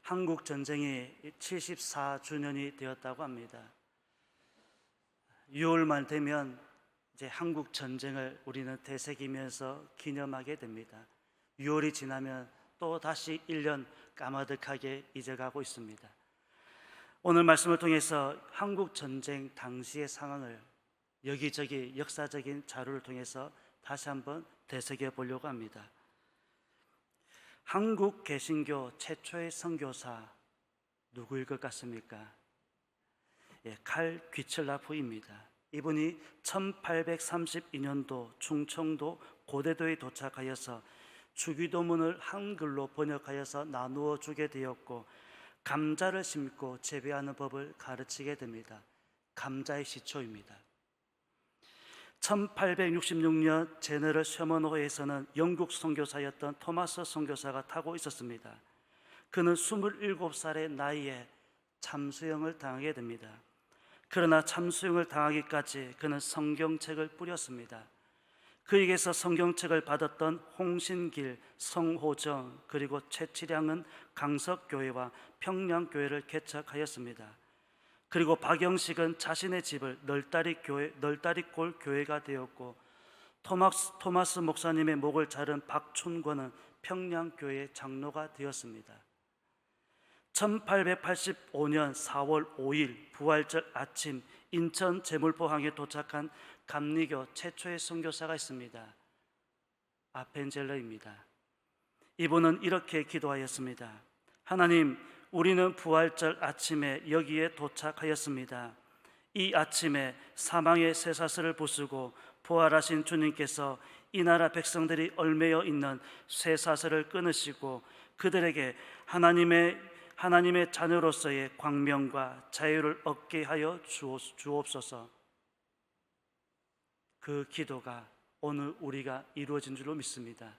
한국 전쟁이 74주년이 되었다고 합니다. 6월만 되면 이제 한국 전쟁을 우리는 되새기면서 기념하게 됩니다. 6월이 지나면 또 다시 1년 까마득하게 잊어가고 있습니다. 오늘 말씀을 통해서 한국 전쟁 당시의 상황을 여기저기 역사적인 자료를 통해서 다시 한번 되새겨 보려고 합니다. 한국 개신교 최초의 선교사 누구일 것 같습니까? 칼 귀철라프입니다. 이분이 1832년도 충청도 고대도에 도착하여서 주기도문을 한글로 번역하여서 나누어 주게 되었고, 감자를 심고 재배하는 법을 가르치게 됩니다. 감자의 시초입니다. 1866년 제너럴 셔먼호에서는 영국 선교사였던 토마스 선교사가 타고 있었습니다. 그는 27살의 나이에 참수형을 당하게 됩니다. 그러나 참수형을 당하기까지 그는 성경책을 뿌렸습니다. 그에게서 성경책을 받았던 홍신길, 성호정, 그리고 최치량은 강석교회와 평양교회를 개척하였습니다. 그리고 박영식은 자신의 집을 널다리골 교회가 되었고, 토마스 목사님의 목을 자른 박춘권은 평양교회 장로가 되었습니다. 1885년 4월 5일 부활절 아침 인천 제물포항에 도착한 감리교 최초의 선교사가 있습니다. 아펜젤러입니다. 이분은 이렇게 기도하였습니다. 하나님, 우리는 부활절 아침에 여기에 도착하였습니다. 이 아침에 사망의 쇠사슬을 부수고 부활하신 주님께서 이 나라 백성들이 얽매여 있는 쇠사슬을 끊으시고 그들에게 하나님의 자녀로서의 광명과 자유를 얻게 하여 주옵소서. 그 기도가 오늘 우리가 이루어진 줄로 믿습니다.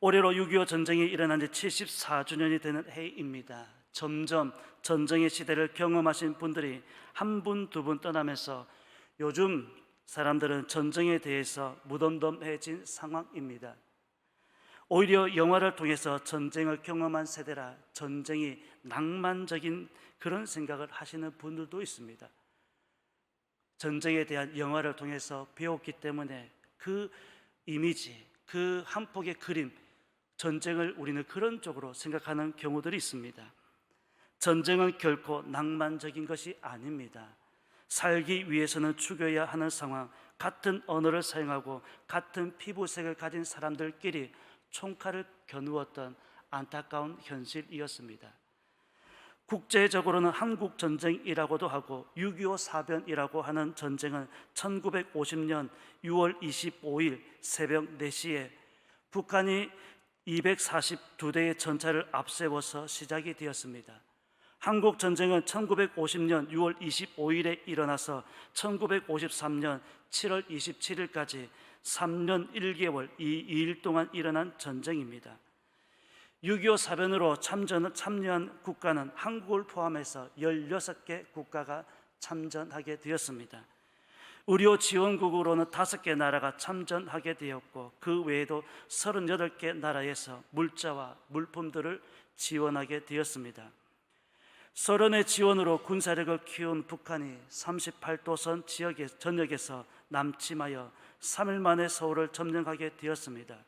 올해로 6.25 전쟁이 일어난 지 74주년이 되는 해입니다. 점점 전쟁의 시대를 경험하신 분들이 한 분, 두 분 떠나면서 요즘 사람들은 전쟁에 대해서 무덤덤해진 상황입니다. 오히려 영화를 통해서 전쟁을 경험한 세대라 전쟁이 낭만적인 그런 생각을 하시는 분들도 있습니다. 전쟁에 대한 영화를 통해서 배웠기 때문에 그 이미지, 그 한 폭의 그림, 전쟁을 우리는 그런 쪽으로 생각하는 경우들이 있습니다. 전쟁은 결코 낭만적인 것이 아닙니다. 살기 위해서는 죽여야 하는 상황, 같은 언어를 사용하고 같은 피부색을 가진 사람들끼리 총칼을 겨누었던 안타까운 현실이었습니다. 국제적으로는 한국전쟁이라고도 하고 6.25 사변이라고 하는 전쟁은 1950년 6월 25일 새벽 4시에 북한이 242대의 전차를 앞세워서 시작이 되었습니다. 한국전쟁은 1950년 6월 25일에 일어나서 1953년 7월 27일까지 3년 1개월 2일 동안 일어난 전쟁입니다. 6.25 사변으로 참여한 국가는 한국을 포함해서 16개 국가가 참전하게 되었습니다. 의료 지원국으로는 5개 나라가 참전하게 되었고, 그 외에도 38개 나라에서 물자와 물품들을 지원하게 되었습니다. 소련의 지원으로 군사력을 키운 북한이 38도선 전역에서 남침하여 3일 만에 서울을 점령하게 되었습니다.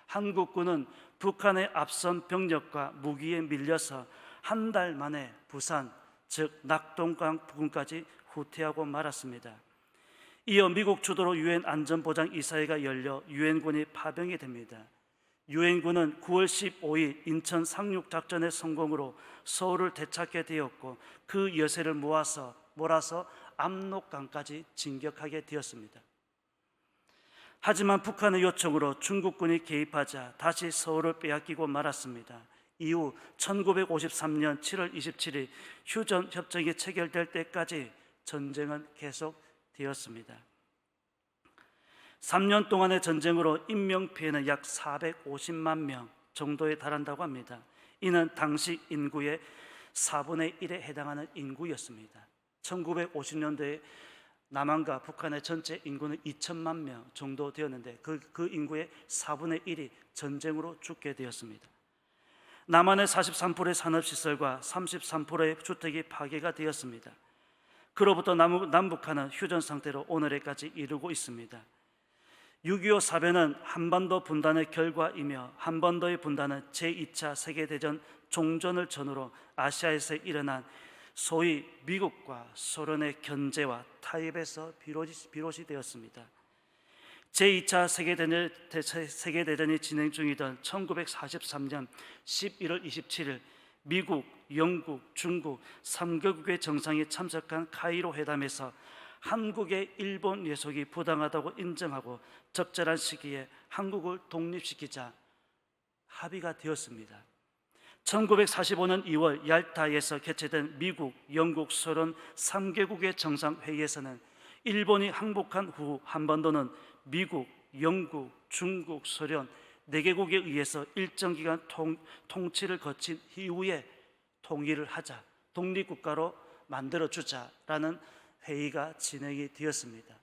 한국군은 북한의 앞선 병력과 무기에 밀려서 한 달 만에 부산, 즉 낙동강 부근까지 후퇴하고 말았습니다. 이어 미국 주도로 유엔 안전보장 이사회가 열려 유엔군이 파병이 됩니다. 유엔군은 9월 15일 인천 상륙작전의 성공으로 서울을 되찾게 되었고, 그 여세를 몰아서 압록강까지 진격하게 되었습니다. 하지만 북한의 요청으로 중국군이 개입하자 다시 서울을 빼앗기고 말았습니다. 이후 1953년 7월 27일 휴전 협정이 체결될 때까지 전쟁은 계속되었습니다. 3년 동안의 전쟁으로 인명피해는 약 450만 명 정도에 달한다고 합니다. 이는 당시 인구의 4분의 1에 해당하는 인구였습니다. 1950년도에 남한과 북한의 전체 인구는 2천만 명 정도 되었는데 그 인구의 4분의 1이 전쟁으로 죽게 되었습니다. 남한의 43%의 산업시설과 33%의 주택이 파괴가 되었습니다. 그로부터 남북한은 휴전 상태로 오늘에까지 이르고 있습니다. 6.25 사변은 한반도 분단의 결과이며 한반도의 분단은 제2차 세계대전 종전을 전후로 아시아에서 일어난 소위 미국과 소련의 견제와 타협에서 비롯이 되었습니다. 제2차 세계대전이 진행 중이던 1943년 11월 27일 미국, 영국, 중국 3개국의 정상이 참석한 카이로 회담에서 한국의 일본 예속이 부당하다고 인정하고 적절한 시기에 한국을 독립시키자 합의가 되었습니다. 1945년 2월 얄타에서 개최된 미국, 영국, 소련 3개국의 정상회의에서는 일본이 항복한 후 한반도는 미국, 영국, 중국, 소련 4개국에 의해서 일정 기간 통치를 거친 이후에 통일을 하자, 독립국가로 만들어주자라는 회의가 진행이 되었습니다.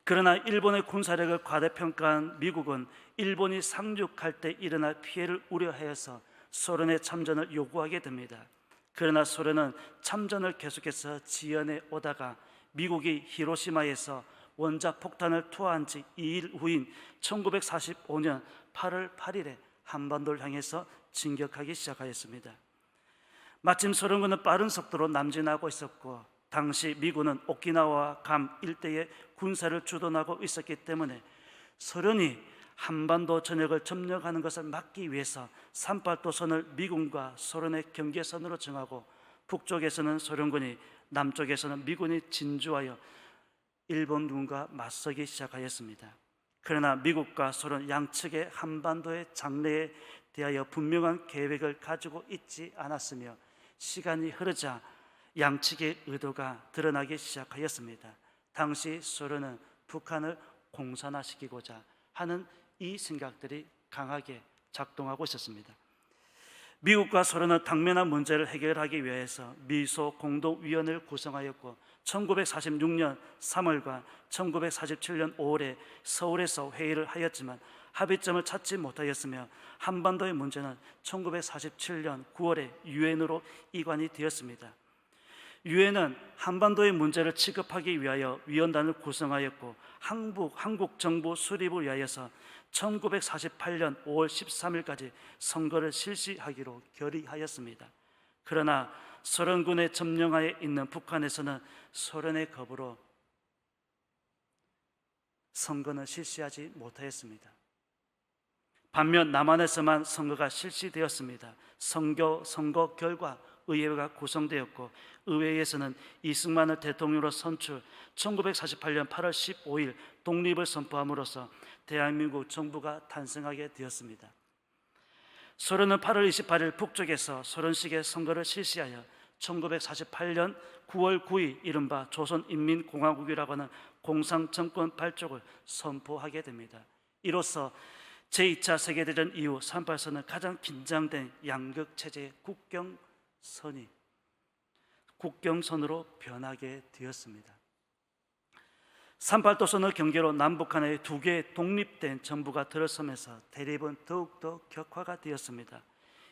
그러나 일본의 군사력을 과대평가한 미국은 일본이 상륙할 때 일어날 피해를 우려하여서 소련의 참전을 요구하게 됩니다. 그러나 소련은 참전을 계속해서 지연해 오다가 미국이 히로시마에서 원자 폭탄을 투하한 지 2일 후인 1945년 8월 8일에 한반도를 향해서 진격하기 시작하였습니다. 마침 소련군은 빠른 속도로 남진하고 있었고 당시 미군은 오키나와와 괌 일대에 군사를 주둔하고 있었기 때문에 소련이 한반도 전역을 점령하는 것을 막기 위해서 38도선을 미군과 소련의 경계선으로 정하고 북쪽에서는 소련군이, 남쪽에서는 미군이 진주하여 일본군과 맞서기 시작하였습니다. 그러나 미국과 소련 양측의 한반도의 장래에 대하여 분명한 계획을 가지고 있지 않았으며 시간이 흐르자 양측의 의도가 드러나기 시작하였습니다. 당시 소련은 북한을 공산화시키고자 하는 이 생각들이 강하게 작동하고 있었습니다. 미국과 소련은 당면한 문제를 해결하기 위해서 미소 공동위원회를 구성하였고 1946년 3월과 1947년 5월에 서울에서 회의를 하였지만 합의점을 찾지 못하였으며 한반도의 문제는 1947년 9월에 유엔으로 이관이 되었습니다. 유엔은 한반도의 문제를 취급하기 위하여 위원단을 구성하였고 한국 정부 수립을 위하여서 1948년 5월 13일까지 선거를 실시하기로 결의하였습니다. 그러나 소련군의 점령하에 있는 북한에서는 소련의 겁으로 선거는 실시하지 못하였습니다. 반면 남한에서만 선거가 실시되었습니다. 선거 결과 의회가 구성되었고 의회에서는 이승만을 대통령으로 선출, 1948년 8월 15일 독립을 선포함으로써 대한민국 정부가 탄생하게 되었습니다. 소련은 8월 28일 북쪽에서 소련식의 선거를 실시하여 1948년 9월 9일 이른바 조선인민공화국이라고 하는 공산정권 발족을 선포하게 됩니다. 이로써 제2차 세계대전 이후 38선은 가장 긴장된 양극체제의 국경선으로 변하게 되었습니다. 38도선을 경계로 남북한의 2개의 독립된 정부가 들어서면서 대립은 더욱더 격화가 되었습니다.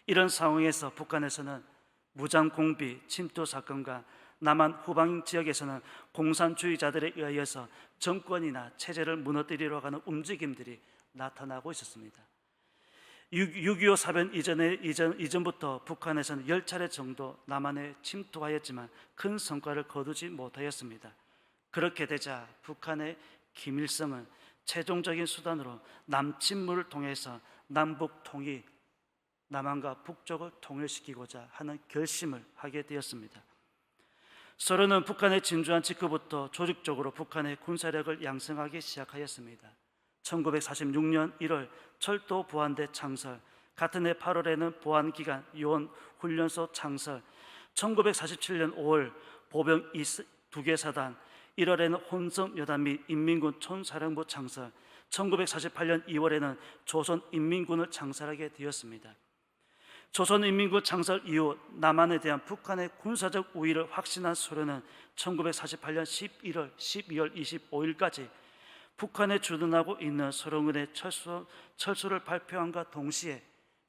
이런 상황에서 북한에서는 무장공비, 침투 사건과 남한 후방 지역에서는 공산주의자들에 의해서 정권이나 체제를 무너뜨리려고 하는 움직임들이 나타나고 있었습니다. 6.25 사변 이전부터 북한에서는 10차례 정도 남한에 침투하였지만 큰 성과를 거두지 못하였습니다. 그렇게 되자 북한의 김일성은 최종적인 수단으로 남침무를 통해서 남북 통일, 남한과 북쪽을 통일시키고자 하는 결심을 하게 되었습니다. 소련은 북한의 진주한 직후부터 조직적으로 북한의 군사력을 양성하기 시작하였습니다. 1946년 1월 철도 보안대 창설, 같은 해 8월에는 보안기관 요원 훈련소 창설, 1947년 5월 보병 2개 사단, 1월에는 혼성 여단 및 인민군 촌사령부 창설, 1948년 2월에는 조선인민군을 창설하게 되었습니다. 조선인민군 창설 이후 남한에 대한 북한의 군사적 우위를 확신한 소련은 1948년 11월, 12월 25일까지 북한에 주둔하고 있는 소련군의 철수를 발표함과 동시에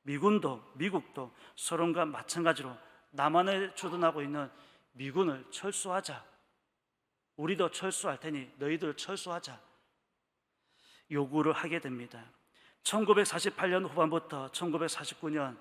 미군도 미국도 소련과 마찬가지로 남한에 주둔하고 있는 미군을 철수하자, 우리도 철수할 테니 너희들 철수하자 요구를 하게 됩니다. 1948년 후반부터 1949년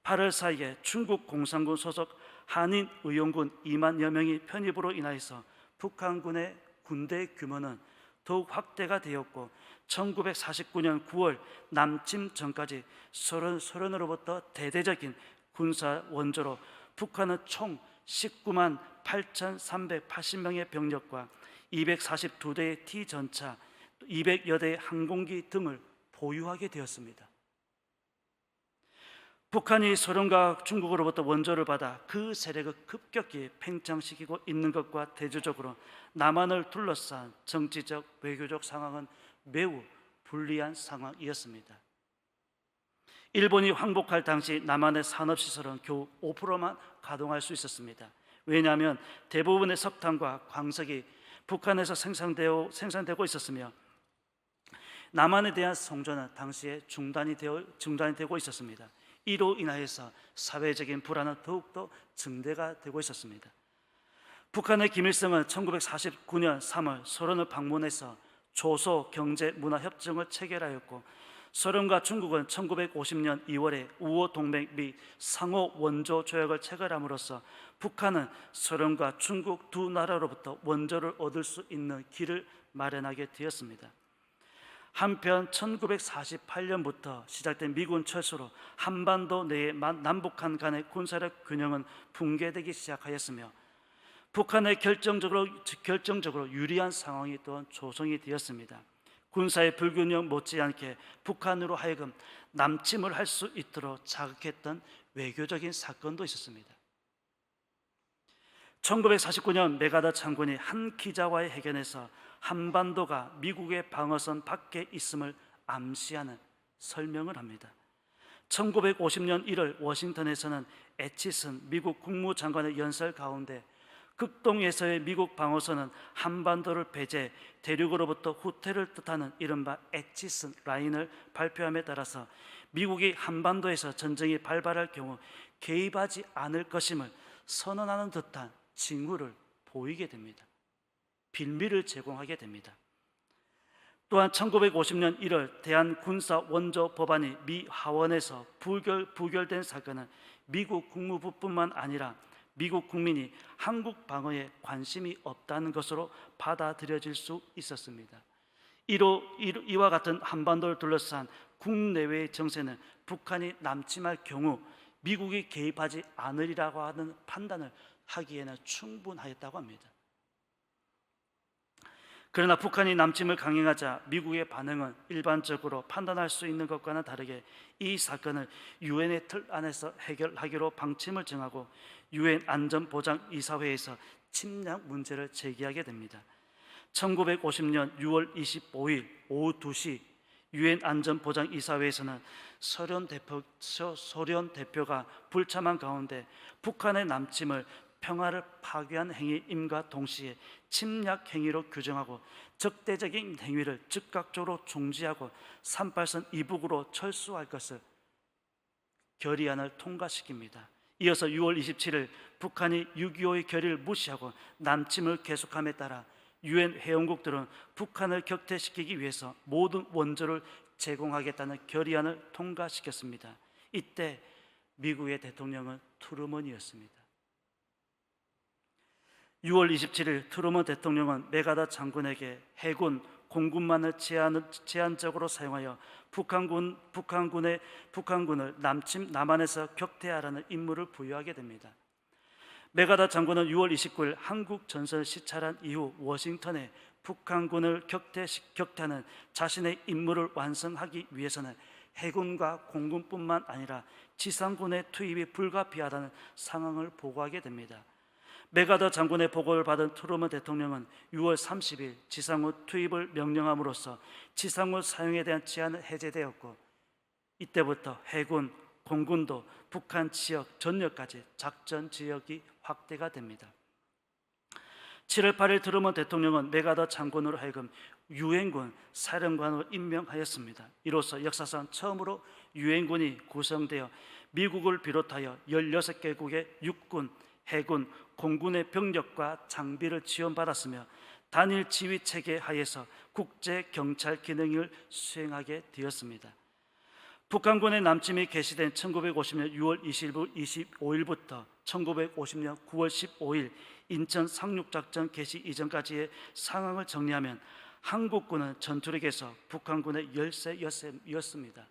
8월 사이에 중국 공산군 소속 한인 의용군 2만여 명이 편입으로 인하여서 북한군의 군대 규모는 더욱 확대가 되었고 1949년 9월 남침 전까지 소련으로부터 대대적인 군사 원조로 북한은 총 19만 8,380명의 병력과 242대의 T전차, 200여 대의 항공기 등을 보유하게 되었습니다. 북한이 소련과 중국으로부터 원조를 받아 그 세력을 급격히 팽창시키고 있는 것과 대조적으로 남한을 둘러싼 정치적, 외교적 상황은 매우 불리한 상황이었습니다. 일본이 황복할 당시 남한의 산업시설은 겨우 5%만 가동할 수 있었습니다. 왜냐하면 대부분의 석탄과 광석이 북한에서 생산되고 있었으며 남한에 대한 송전은 당시에 중단이 되고 있었습니다. 이로 인하여서 사회적인 불안은 더욱더 증대가 되고 있었습니다. 북한의 김일성은 1949년 3월 소련을 방문해서 조소 경제 문화 협정을 체결하였고 소련과 중국은 1950년 2월에 우호 동맹 및 상호 원조 조약을 체결함으로써 북한은 소련과 중국 두 나라로부터 원조를 얻을 수 있는 길을 마련하게 되었습니다. 한편 1948년부터 시작된 미군 철수로 한반도 내의 남북한 간의 군사력 균형은 붕괴되기 시작하였으며 북한에 결정적으로 유리한 상황이 또한 조성이 되었습니다. 군사의 불균형 못지않게 북한으로 하여금 남침을 할 수 있도록 자극했던 외교적인 사건도 있었습니다. 1949년 메가더 장군이 한 기자와의 회견에서 한반도가 미국의 방어선 밖에 있음을 암시하는 설명을 합니다. 1950년 1월 워싱턴에서는 애치슨 미국 국무장관의 연설 가운데 극동에서의 미국 방어선은 한반도를 배제, 대륙으로부터 후퇴를 뜻하는 이른바 애치슨 라인을 발표함에 따라서 미국이 한반도에서 전쟁이 발발할 경우 개입하지 않을 것임을 선언하는 듯한 징후를 보이게 됩니다. 빌미를 제공하게 됩니다. 또한 1950년 1월 대한군사원조법안이 미 하원에서 부결된 사건은 미국 국무부뿐만 아니라 미국 국민이 한국 방어에 관심이 없다는 것으로 받아들여질 수 있었습니다. 이와 같은 한반도를 둘러싼 국내외의 정세는 북한이 남침할 경우 미국이 개입하지 않으리라고 하는 판단을 하기에는 충분하였다고 합니다. 그러나 북한이 남침을 강행하자 미국의 반응은 일반적으로 판단할 수 있는 것과는 다르게 이 사건을 유엔의 틀 안에서 해결하기로 방침을 정하고 유엔 안전보장이사회에서 침략 문제를 제기하게 됩니다. 1950년 6월 25일 오후 2시 유엔 안전보장이사회에서는 소련 대표가 불참한 가운데 북한의 남침을 평화를 파괴한 행위임과 동시에 침략 행위로 규정하고 적대적인 행위를 즉각적으로 중지하고 38선 이북으로 철수할 것을 결의안을 통과시킵니다. 이어서 6월 27일 북한이 6.25의 결의를 무시하고 남침을 계속함에 따라 유엔 회원국들은 북한을 격퇴시키기 위해서 모든 원조를 제공하겠다는 결의안을 통과시켰습니다. 이때 미국의 대통령은 트루먼이었습니다. 6월 27일 트루먼 대통령은 메가더 장군에게 해군, 공군만을 제한적으로 사용하여 북한군을 남한에서 격퇴하라는 임무를 부여하게 됩니다. 메가더 장군은 6월 29일 한국 전선을 시찰한 이후 워싱턴에 북한군을 격퇴하는 자신의 임무를 완성하기 위해서는 해군과 공군뿐만 아니라 지상군의 투입이 불가피하다는 상황을 보고하게 됩니다. 메가더 장군의 보고를 받은 트루먼 대통령은 6월 30일 지상군 투입을 명령함으로써 지상군 사용에 대한 제한은 해제되었고 이때부터 해군, 공군도 북한 지역 전역까지 작전 지역이 확대가 됩니다. 7월 8일 트루먼 대통령은 메가더 장군으로 하여금 유엔군 사령관으로 임명하였습니다. 이로써 역사상 처음으로 유엔군이 구성되어 미국을 비롯하여 16개국의 육군, 해군, 공군의 병력과 장비를 지원받았으며 단일 지휘 체계 하에서 국제 경찰 기능을 수행하게 되었습니다. 북한군의 남침이 개시된 1950년 6월 25일부터 1950년 9월 15일 인천 상륙작전 개시 이전까지의 상황을 정리하면 한국군은 전투력에서 북한군의 열세였습니다.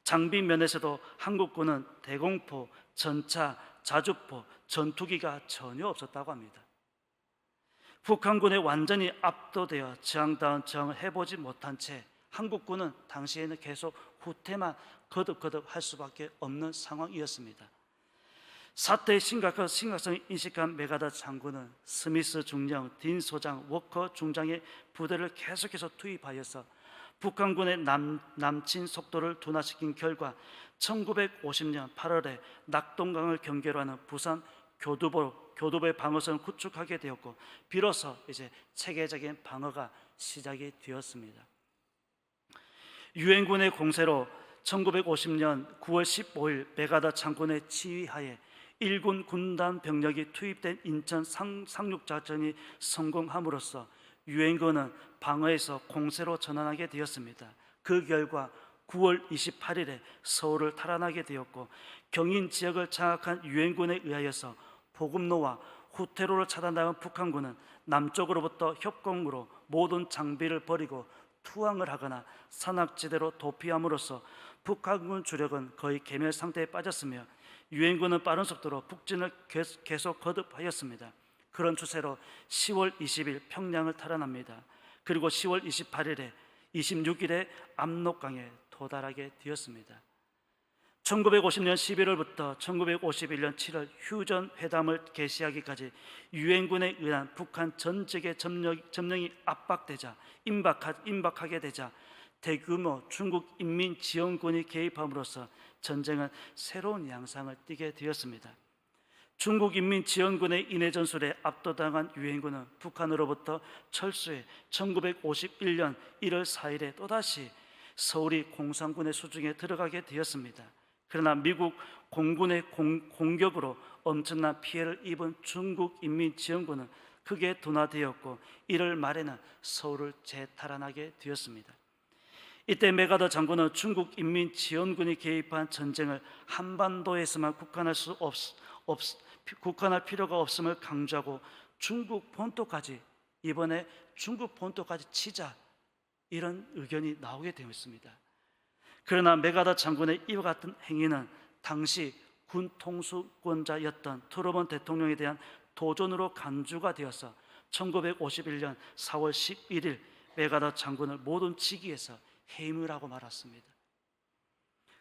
장비 면에서도 한국군은 대공포, 전차, 자주포, 전투기가 전혀 없었다고 합니다. 북한군에 완전히 압도되어 저항다운 저항을 해보지 못한 채 한국군은 당시에는 계속 후퇴만 거듭거듭 할 수밖에 없는 상황이었습니다. 사태의 심각성을 인식한 메가더 장군은 스미스 중령, 딘 소장, 워커 중장의 부대를 계속해서 투입하여서 북한군의 남친 속도를 둔화시킨 결과 1950년 8월에 낙동강을 경계로 하는 부산 교두보의 방어선을 구축하게 되었고 비로소 이제 체계적인 방어가 시작이 되었습니다. 유엔군의 공세로 1950년 9월 15일 메가더 장군의 지휘하에 1군 군단 병력이 투입된 인천 상륙작전이 성공함으로써 유엔군은 방어에서 공세로 전환하게 되었습니다. 그 결과 9월 28일에 서울을 탈환하게 되었고 경인 지역을 장악한 유엔군에 의하여서 보급로와 후퇴로를 차단당한 북한군은 남쪽으로부터 협공으로 모든 장비를 버리고 투항을 하거나 산악지대로 도피함으로써 북한군 주력은 거의 괴멸 상태에 빠졌으며 유엔군은 빠른 속도로 북진을 계속 거듭하였습니다. 그런 추세로 10월 20일 평양을 탈환합니다. 그리고 10월 26일에 압록강에 도달하게 되었습니다. 1950년 11월부터 1951년 7월 휴전 회담을 개시하기까지 유엔군에 의한 북한 전 지역의 점령이 압박되자 임박하게 되자 대규모 중국 인민지원군이 개입함으로써 전쟁은 새로운 양상을 띠게 되었습니다. 중국 인민지원군의 인해 전술에 압도당한 유엔군은 북한으로부터 철수해 1951년 1월 4일에 또다시 서울이 공산군의 수중에 들어가게 되었습니다. 그러나 미국 공군의 공격으로 엄청난 피해를 입은 중국 인민지원군은 크게 둔화되었고 1월 말에는 서울을 재탈환하게 되었습니다. 이때 메가더 장군은 중국 인민지원군이 개입한 전쟁을 한반도에서만 국한할 필요가 없음을 강조하고 이번에 중국 본토까지 치자 이런 의견이 나오게 되었습니다. 그러나 메가더 장군의 이와 같은 행위는 당시 군 통수권자였던 트루먼 대통령에 대한 도전으로 간주가 되어서 1951년 4월 11일 메가더 장군을 모든 직위에서 해임을 하고 말았습니다.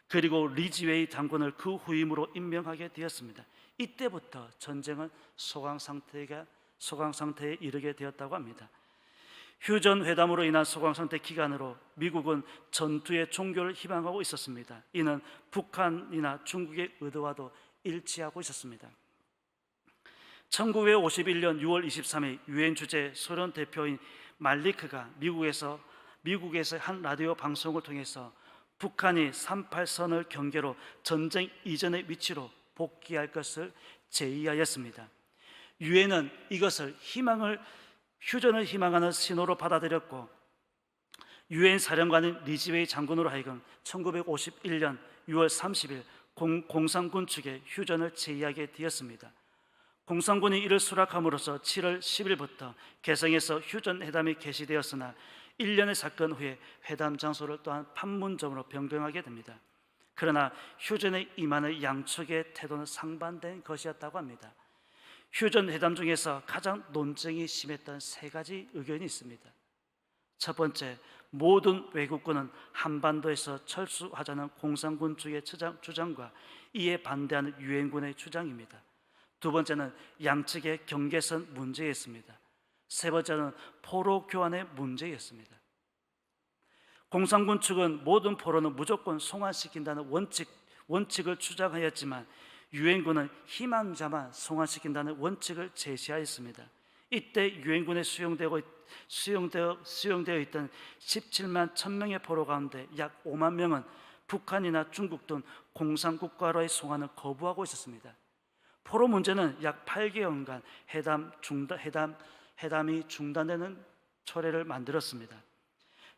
그리고 리즈웨이 장군을 그 후임으로 임명하게 되었습니다. 이때부터 전쟁은 소강 상태에 이르게 되었다고 합니다. 휴전 회담으로 인한 소강 상태 기간으로 미국은 전투의 종결을 희망하고 있었습니다. 이는 북한이나 중국의 의도와도 일치하고 있었습니다. 1951년 6월 23일 유엔 주재 소련 대표인 말리크가 미국에서 한 라디오 방송을 통해서 북한이 38선을 경계로 전쟁 이전의 위치로 복귀할 것을 제의하였습니다. 유엔은 이것을 휴전을 희망하는 신호로 받아들였고 유엔 사령관인 리즈웨이 장군으로 하여금 1951년 6월 30일 공산군 측에 휴전을 제의하게 되었습니다. 공산군이 이를 수락함으로써 7월 10일부터 개성에서 휴전 회담이 개시되었으나 1년의 사건 후에 회담 장소를 또한 판문점으로 변경하게 됩니다. 그러나 휴전에 임하는 양측의 태도는 상반된 것이었다고 합니다. 휴전 회담 중에서 가장 논쟁이 심했던 세 가지 의견이 있습니다. 첫 번째, 모든 외국군은 한반도에서 철수하자는 공산군 측의 주장과 이에 반대하는 유엔군의 주장입니다. 두 번째는 양측의 경계선 문제였습니다. 세 번째는 포로 교환의 문제였습니다. 공산군 측은 모든 포로는 무조건 송환시킨다는 원칙을 주장하였지만 유엔군은 희망자만 송환시킨다는 원칙을 제시하였습니다. 이때 유엔군에 수용되어 있던 17만 1000명의 포로 가운데 약 5만 명은 북한이나 중국 등 공산국가로의 송환을 거부하고 있었습니다. 포로 문제는 약 8개월간 회담이 중단되는 초래를 만들었습니다.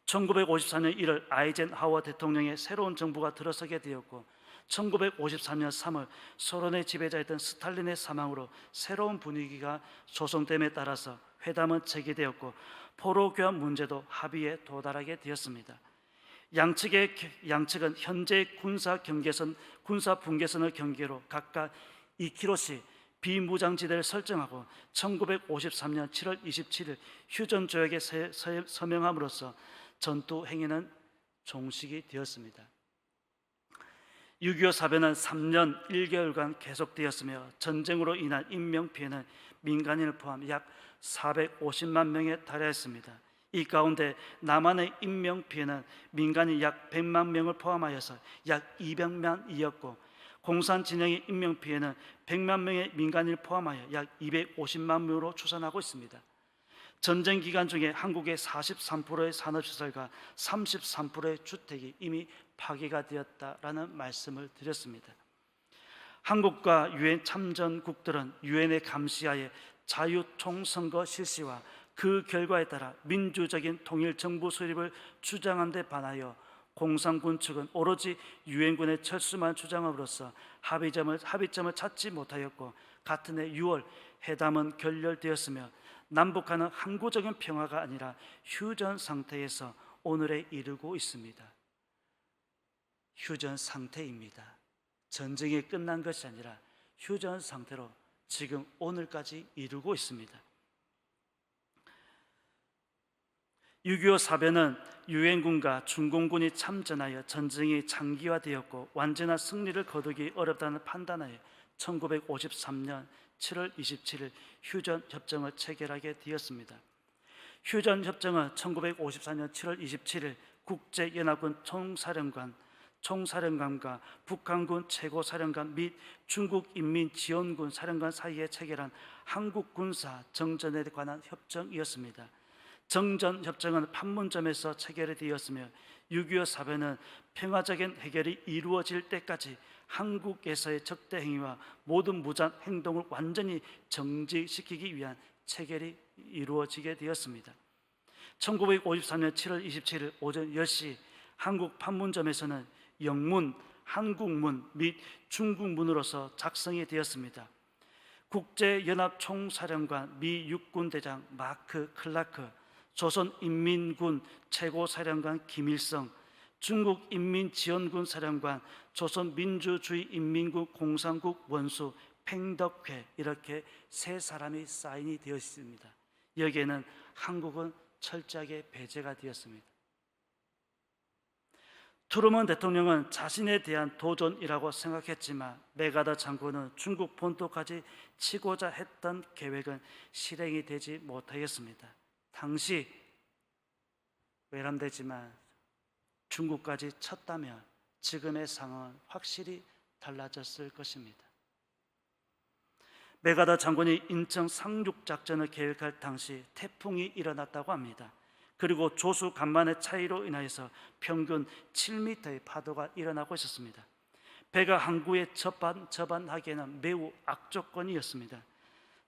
1954년 1월 아이젠하워 대통령의 새로운 정부가 들어서게 되었고 1953년 3월 소련의 지배자였던 스탈린의 사망으로 새로운 분위기가 조성됨에 따라서 회담은 재개되었고 포로 교환 문제도 합의에 도달하게 되었습니다. 양측은 현재 군사 분계선을 경계로 각각 2km씩 비무장지대를 설정하고 1953년 7월 27일 휴전 조약에 서명함으로써 전투 행위는 종식이 되었습니다. 6.25 사변은 3년 1개월간 계속되었으며 전쟁으로 인한 인명피해는 민간인을 포함 약 450만 명에 달했습니다. 이 가운데 남한의 인명피해는 민간인 약 100만 명을 포함하여서 약 200만이었고 공산 진영의 인명피해는 100만 명의 민간인을 포함하여 약 250만 명으로 추산하고 있습니다. 전쟁 기간 중에 한국의 43%의 산업시설과 33%의 주택이 이미 파괴가 되었다라는 말씀을 드렸습니다. 한국과 유엔 참전국들은 유엔의 감시하에 자유총선거 실시와 그 결과에 따라 민주적인 통일정부 수립을 주장한 데 반하여 공산군 측은 오로지 유엔군의 철수만 주장함으로써 합의점을 찾지 못하였고 같은 해 6월 회담은 결렬되었으며 남북한은 항구적인 평화가 아니라 휴전 상태에서 오늘에 이르고 있습니다. 휴전 상태입니다. 전쟁이 끝난 것이 아니라 휴전 상태로 지금 오늘까지 이르고 있습니다. 6.25 사변은 유엔군과 중공군이 참전하여 전쟁이 장기화되었고 완전한 승리를 거두기 어렵다는 판단하에 1953년 7월 27일 휴전협정을 체결하게 되었습니다. 휴전협정은 1954년 7월 27일 국제연합군 총사령관과 북한군 최고사령관 및 중국인민지원군 사령관 사이에 체결한 한국군사 정전에 관한 협정이었습니다. 정전협정은 판문점에서 체결이 되었으며 6.25 사변은 평화적인 해결이 이루어질 때까지 한국에서의 적대 행위와 모든 무장 행동을 완전히 정지시키기 위한 체결이 이루어지게 되었습니다. 1954년 7월 27일 오전 10시 한국 판문점에서는 영문, 한국문 및 중국문으로서 작성이 되었습니다. 국제연합총사령관 미 육군대장 마크 클라크, 조선인민군 최고사령관 김일성, 중국인민지원군 사령관, 조선민주주의인민군 공산국 원수 팽덕회, 이렇게 세 사람이 사인이 되어 있습니다. 여기에는 한국은 철저하게 배제가 되었습니다. 트루먼 대통령은 자신에 대한 도전이라고 생각했지만 메가더 장군은 중국 본토까지 치고자 했던 계획은 실행이 되지 못하였습니다. 당시 외람되지만 중국까지 쳤다면 지금의 상황은 확실히 달라졌을 것입니다. 메가더 장군이 인천 상륙작전을 계획할 당시 태풍이 일어났다고 합니다. 그리고 조수 간만의 차이로 인하여서 평균 7m의 파도가 일어나고 있었습니다. 배가 항구에 접안하기에는 매우 악조건이었습니다.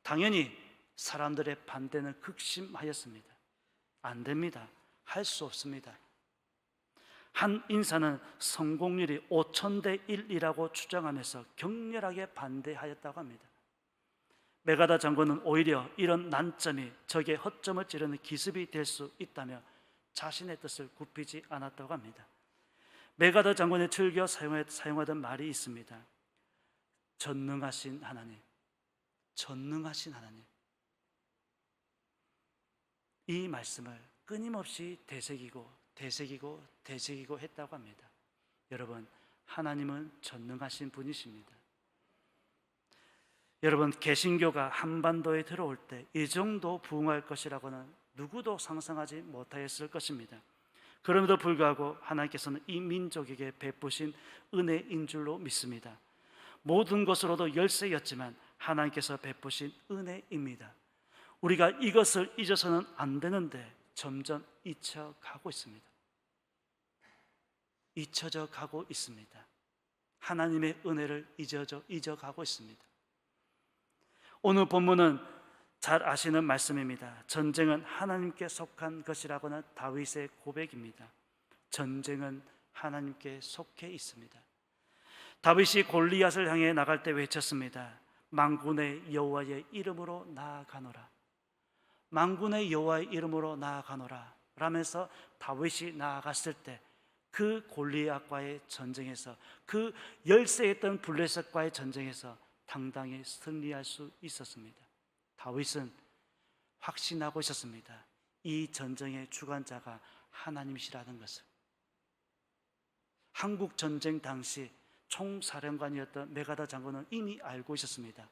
당연히 사람들의 반대는 극심하였습니다. 안 됩니다. 할 수 없습니다. 한 인사는 성공률이 5000대 1이라고 주장하면서 격렬하게 반대하였다고 합니다. 메가더 장군은 오히려 이런 난점이 적의 허점을 찌르는 기습이 될 수 있다며 자신의 뜻을 굽히지 않았다고 합니다. 메가더 장군이 즐겨 사용하던 말이 있습니다. 전능하신 하나님, 전능하신 하나님. 이 말씀을 끊임없이 되새기고 했다고 합니다. 여러분, 하나님은 전능하신 분이십니다. 여러분, 개신교가 한반도에 들어올 때 이 정도 부흥할 것이라고는 누구도 상상하지 못하였을 것입니다. 그럼에도 불구하고 하나님께서는 이 민족에게 베푸신 은혜인 줄로 믿습니다. 모든 것으로도 열세였지만 하나님께서 베푸신 은혜입니다. 우리가 이것을 잊어서는 안 되는데 점점 잊혀가고 있습니다. 잊혀져 가고 있습니다. 하나님의 은혜를 잊어가고 있습니다. 오늘 본문은 잘 아시는 말씀입니다. 전쟁은 하나님께 속한 것이라고는 다윗의 고백입니다. 전쟁은 하나님께 속해 있습니다. 다윗이 골리앗을 향해 나갈 때 외쳤습니다. 만군의 여호와의 이름으로 나아가노라. 만군의 여호와의 이름으로 나아가노라 라면서 다윗이 나아갔을 때 그 골리앗과의 전쟁에서, 그 열세했던 블레셋과의 전쟁에서 당당히 승리할 수 있었습니다. 다윗은 확신하고 있었습니다. 이 전쟁의 주관자가 하나님이시라는 것을. 한국 전쟁 당시 총사령관이었던 메가다 장군은 이미 알고 있었습니다.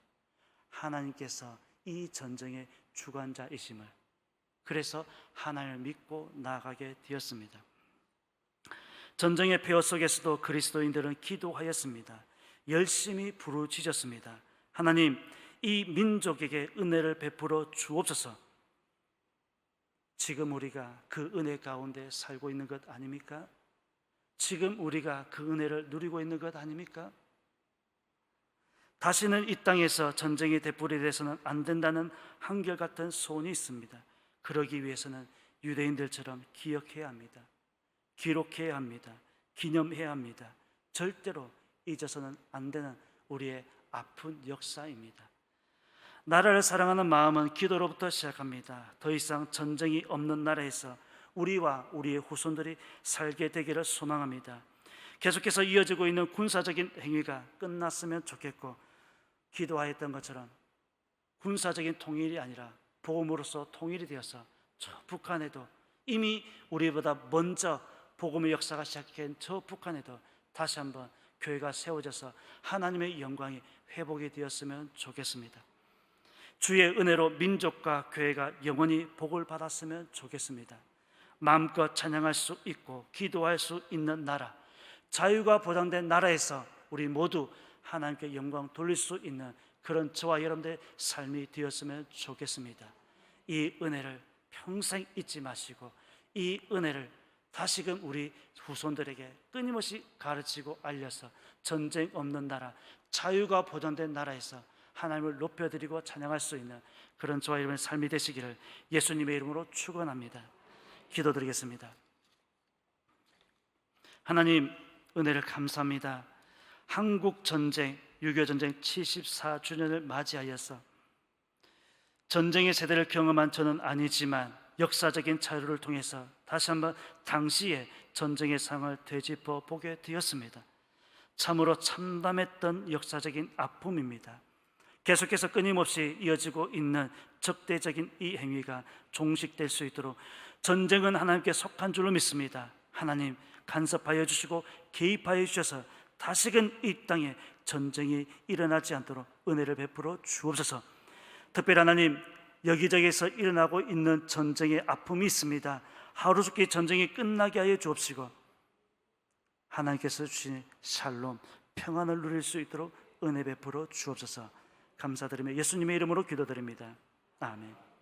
하나님께서 이 전쟁의 주관자이심을. 그래서 하나님을 믿고 나아가게 되었습니다. 전쟁의 폐허 속에서도 그리스도인들은 기도하였습니다. 열심히 부르짖었습니다. 하나님, 이 민족에게 은혜를 베풀어 주옵소서. 지금 우리가 그 은혜 가운데 살고 있는 것 아닙니까? 지금 우리가 그 은혜를 누리고 있는 것 아닙니까? 다시는 이 땅에서 전쟁이 되풀이돼서는 안 된다는 한결같은 소원이 있습니다. 그러기 위해서는 유대인들처럼 기억해야 합니다. 기록해야 합니다. 기념해야 합니다. 절대로 잊어서는 안 되는 우리의 아픈 역사입니다. 나라를 사랑하는 마음은 기도로부터 시작합니다. 더 이상 전쟁이 없는 나라에서 우리와 우리의 후손들이 살게 되기를 소망합니다. 계속해서 이어지고 있는 군사적인 행위가 끝났으면 좋겠고, 기도하였던 것처럼 군사적인 통일이 아니라 복음으로서 통일이 되어서 저 북한에도, 이미 우리보다 먼저 복음의 역사가 시작된 저 북한에도 다시 한번 교회가 세워져서 하나님의 영광이 회복이 되었으면 좋겠습니다. 주의 은혜로 민족과 교회가 영원히 복을 받았으면 좋겠습니다. 마음껏 찬양할 수 있고 기도할 수 있는 나라, 자유가 보장된 나라에서 우리 모두 하나님께 영광 돌릴 수 있는 그런 저와 여러분들의 삶이 되었으면 좋겠습니다. 이 은혜를 평생 잊지 마시고, 이 은혜를 다시금 우리 후손들에게 끊임없이 가르치고 알려서 전쟁 없는 나라, 자유가 보장된 나라에서 하나님을 높여드리고 찬양할 수 있는 그런 저와 여러분의 삶이 되시기를 예수님의 이름으로 축원합니다. 기도드리겠습니다. 하나님, 은혜를 감사합니다. 한국 전쟁, 6.25 전쟁 74주년을 맞이하여서 전쟁의 세대를 경험한 저는 아니지만 역사적인 자료를 통해서 다시 한번 당시의 전쟁의 상황을 되짚어 보게 되었습니다. 참으로 참담했던 역사적인 아픔입니다. 계속해서 끊임없이 이어지고 있는 적대적인 이 행위가 종식될 수 있도록 전쟁은 하나님께 속한 줄로 믿습니다. 하나님, 간섭하여 주시고 개입하여 주셔서 다시금 이 땅에 전쟁이 일어나지 않도록 은혜를 베풀어 주옵소서. 특별히 하나님, 여기저기에서 일어나고 있는 전쟁의 아픔이 있습니다. 하루속히 전쟁이 끝나게 하여 주옵시고 하나님께서 주신 샬롬, 평안을 누릴 수 있도록 은혜 베풀어 주옵소서. 감사드리며 예수님의 이름으로 기도드립니다. 아멘.